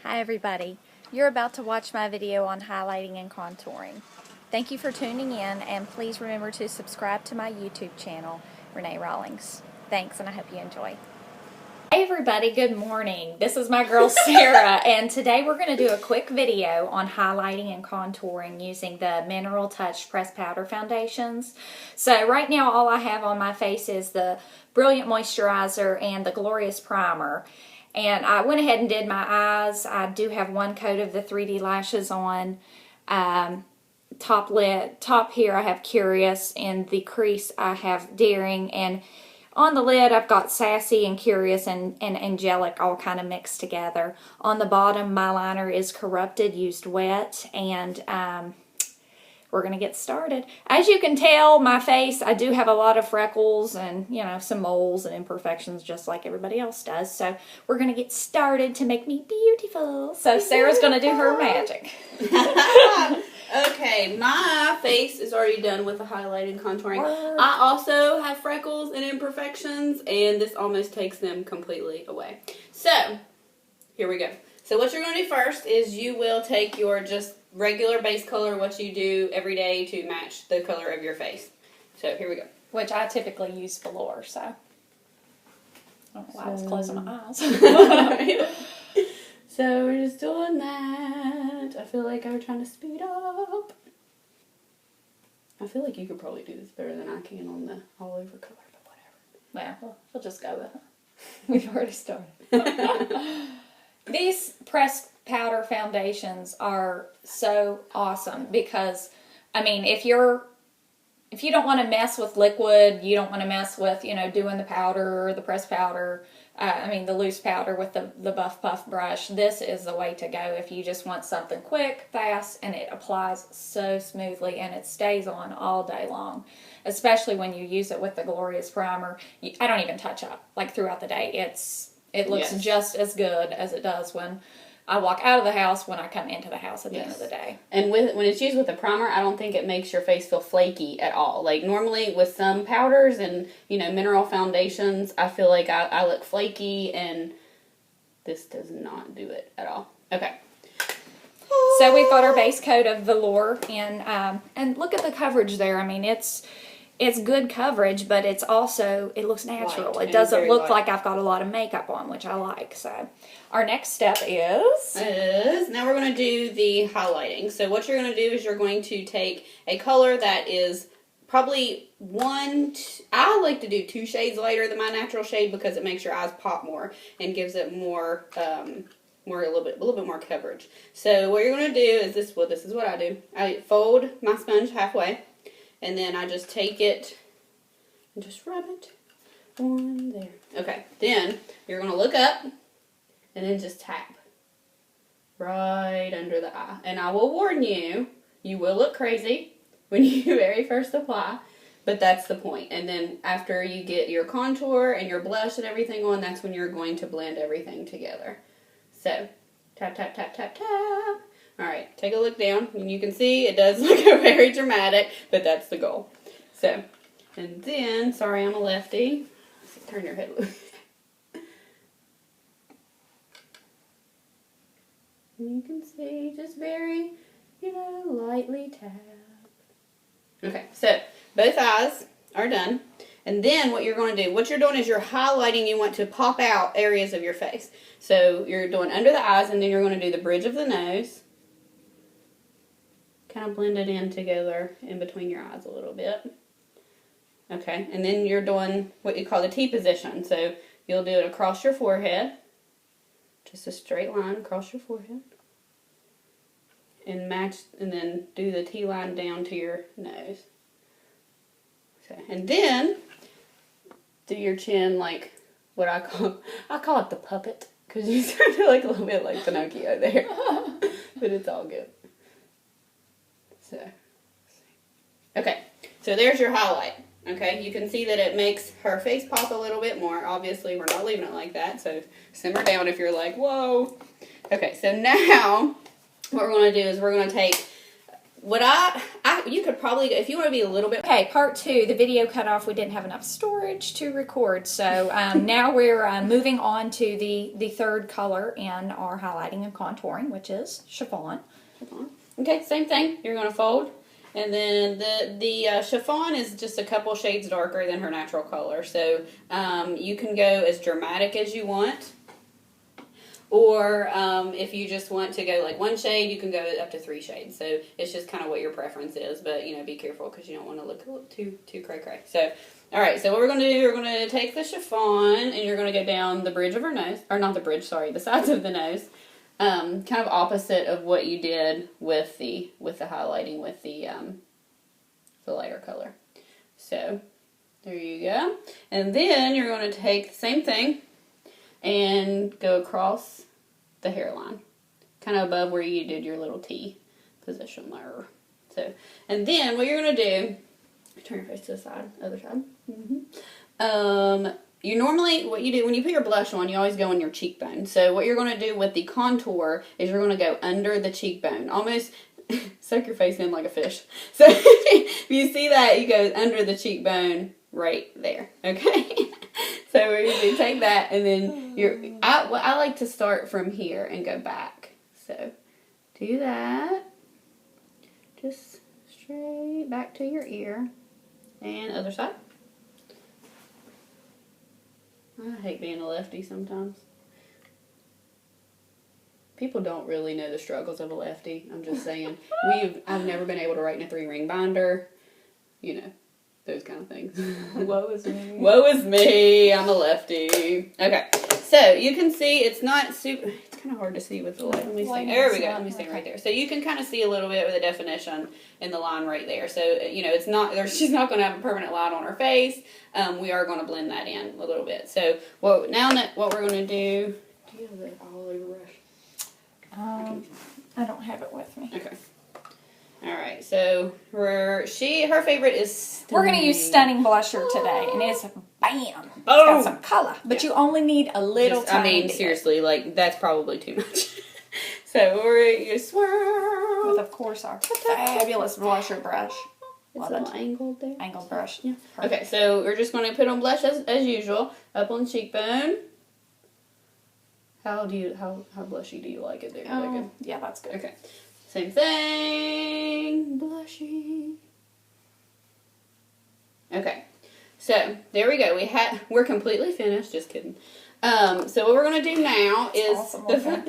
Hi everybody. You're about to watch my video on highlighting and contouring. Thank you for tuning in, and please remember to subscribe to my YouTube channel, Renee Rawlings. Thanks, and I hope you enjoy. Hey everybody, good morning. This is my girl Sarah, and today we're going to do a quick video on highlighting and contouring using the Mineral Touch Pressed Powder Foundations. So right now all I have on my face is the Brilliant Moisturizer and the Glorious Primer. And I went ahead and did my eyes. I do have one coat of the 3D lashes on. Top here I have Curious, and the crease I have Daring, and on the lid I've got Sassy and Curious and Angelic all kind of mixed together. On the bottom my liner is Corrupted, used wet, and we're going to get started. As you can tell, my face, I do have a lot of freckles and, you know, some moles and imperfections just like everybody else does. So we're going to get started to make me beautiful. So Sarah's going to do her magic. Okay, my face is already done with the highlight and contouring. I also have freckles and imperfections, and this almost takes them completely away. So, here we go. So what you're going to do first is you will take your just regular base color, what you do every day to match the color of your face. So here we go. Which I typically use velour, so I don't know why I was closing my eyes. So we're just doing that. I feel like I'm trying to speed up. I feel like you could probably do this better than I can on the all over color, but whatever. Well, we'll just go with it. We've already started. These pressed powder foundations are so awesome because, I mean, if you don't want to mess with liquid, you don't want to mess with, you know, doing the powder or the pressed powder, the loose powder with the Buff Puff brush, this is the way to go if you just want something quick, fast, and it applies so smoothly and it stays on all day long. Especially when you use it with the Glorious Primer. I don't even touch up, like, throughout the day. It looks just as good as it does when I walk out of the house, when I come into the house at the end of the day. And when it's used with a primer, I don't think it makes your face feel flaky at all. Like, normally with some powders and, you know, mineral foundations, I feel like I look flaky, and this does not do it at all. Okay. So we've got our base coat of velour, and look at the coverage there. I mean, it's good coverage, but it looks natural. Light. It doesn't look like I've got a lot of makeup on, which I like. So our next step is now we're going to do the highlighting. So what you're going to do is you're going to take a color that is probably I like to do 2 shades lighter than my natural shade because it makes your eyes pop more and gives it more a little bit more coverage. So what you're going to do is this is what I do. I fold my sponge halfway. And then I just take it and just rub it on there. Okay, then you're going to look up and then just tap right under the eye. And I will warn you, you will look crazy when you very first apply, but that's the point. And then after you get your contour and your blush and everything on, that's when you're going to blend everything together. So, tap, tap, tap, tap, tap. Alright, take a look down, and you can see it does look very dramatic, but that's the goal. So, and then, sorry I'm a lefty. Turn your head loose. And you can see, just very, lightly tap. Okay, so, both eyes are done. And then what you're going to do, what you're doing is you're highlighting, you want to pop out areas of your face. So, you're doing under the eyes, and then you're going to do the bridge of the nose. Kind of blend it in together in between your eyes a little bit. Okay, and then you're doing what you call the T position. So you'll do it across your forehead. Just a straight line across your forehead. And then do the T line down to your nose. Okay, and then do your chin like what I call it the puppet. Because you sort of look a little bit like Pinocchio there. But it's all good. So, okay, so there's your highlight. Okay, you can see that it makes her face pop a little bit more. Obviously, we're not leaving it like that, so simmer down if you're like, whoa. Okay, so now what we're going to do is we're going to take what I you could probably, if you want to be a little bit. Okay, part 2. The video cut off. We didn't have enough storage to record. So now we're moving on to the third color in our highlighting and contouring, which is chiffon. Okay, same thing. You're going to fold. And then the chiffon is just a couple shades darker than her natural color. So you can go as dramatic as you want. Or if you just want to go like one shade, you can go up to 3 shades. So it's just kind of what your preference is. But, you know, be careful because you don't want to look too cray-cray. So, all right. So what we're going to do, we're going to take the chiffon and you're going to go down the bridge of her nose. Or not the bridge, sorry. The sides of the nose. Kind of opposite of what you did with the highlighting with the lighter color. So, there you go. And then you're going to take the same thing and go across the hairline, kind of above where you did your little T position there. So, and then what you're going to do, turn your face to the side, other side. You normally, what you do, when you put your blush on, you always go on your cheekbone. So what you're going to do with the contour is you're going to go under the cheekbone, almost soak your face in like a fish. So if you see that, you go under the cheekbone right there, okay? So we're going to take that, and then I like to start from here and go back. So do that. Just straight back to your ear. And other side. I hate being a lefty sometimes. People don't really know the struggles of a lefty. I'm just saying. I've never been able to write in a 3-ring binder. You know. Those kind of things. Woe is me. Woe is me. I'm a lefty. Okay. So, you can see it's not super... It's kind of hard to see with the light. Let me see. There we go. Let me see right there. So, you can kind of see a little bit of the definition in the line right there. So, you know, it's not... She's not going to have a permanent line on her face. We are going to blend that in a little bit. So, what we're going to do... Do you have the all over brush? I don't have it with me. Okay. Alright, so her favorite is Stunning. We're going to use Stunning Blusher today, and it's bam! It's Oh! got some color, but you only need a little tiny bit. Seriously, like, that's probably too much. So we're going to swirl. With, of course, our fabulous blusher brush. It's a little angled there. Angled brush. Yeah. Okay, so we're just going to put on blush as usual, up on the cheekbone. How blushy do you like it there? Oh, yeah, that's good. Okay. Same thing. Blushy. Okay. So, there we go. We're completely finished. Just kidding. So what we're going to do now is awesome.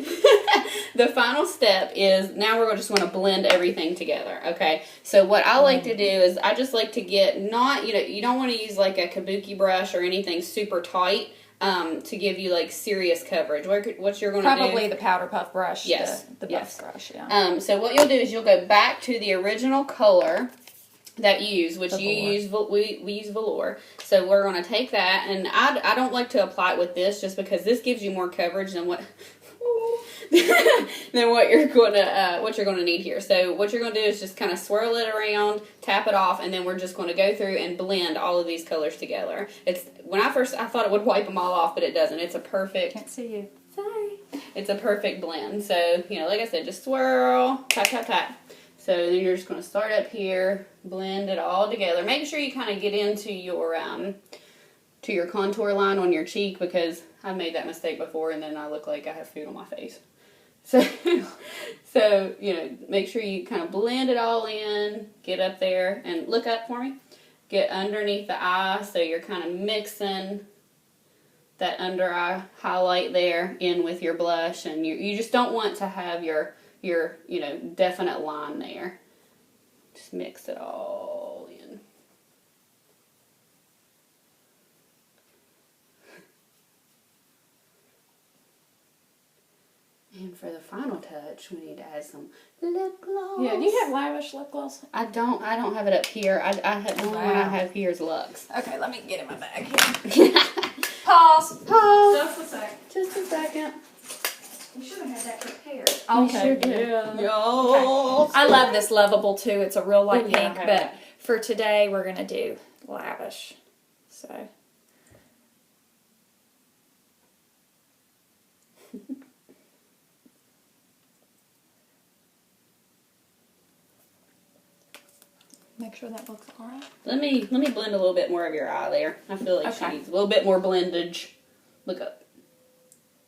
The final step is now we're just going to blend everything together. Okay. So what I like to do is I just like to get you don't want to use like a kabuki brush or anything super tight. To give you like serious coverage. What you're going to do? Probably the powder puff brush. Yes. The buff brush, yeah. So what you'll do is you'll go back to the original color that you use, which we use velour. So we're going to take that, and I don't like to apply it with this just because this gives you more coverage than what you're going to need here. So what you're going to do is just kind of swirl it around, tap it off, and then we're just going to go through and blend all of these colors together. When I thought it would wipe them all off, but it doesn't. It's a perfect... Can't see you. Sorry. It's a perfect blend. So, like I said, just swirl, tap, tap, tap. So then you're just going to start up here, blend it all together. Make sure you kind of get into your contour line on your cheek, because I made that mistake before and then I look like I have food on my face. So, make sure you kind of blend it all in, get up there, and look up for me. Get underneath the eye, so you're kind of mixing that under eye highlight there in with your blush, and you just don't want to have your definite line there. Just mix it all in. And for the final touch, we need to add some lip gloss. Yeah, do you have Lavish lip gloss? I don't have it up here. The only one I have here is Luxe. Okay, let me get in my bag here. Pause. Just a sec. Just a second. We should have had that prepared. Okay. Sure did. Okay. I love this Lovable too. It's a real light yeah, pink, but for today we're going to do Lavish. So... make sure that looks alright. Let me blend a little bit more of your eye there. I feel like she needs a little bit more blendage. Look up.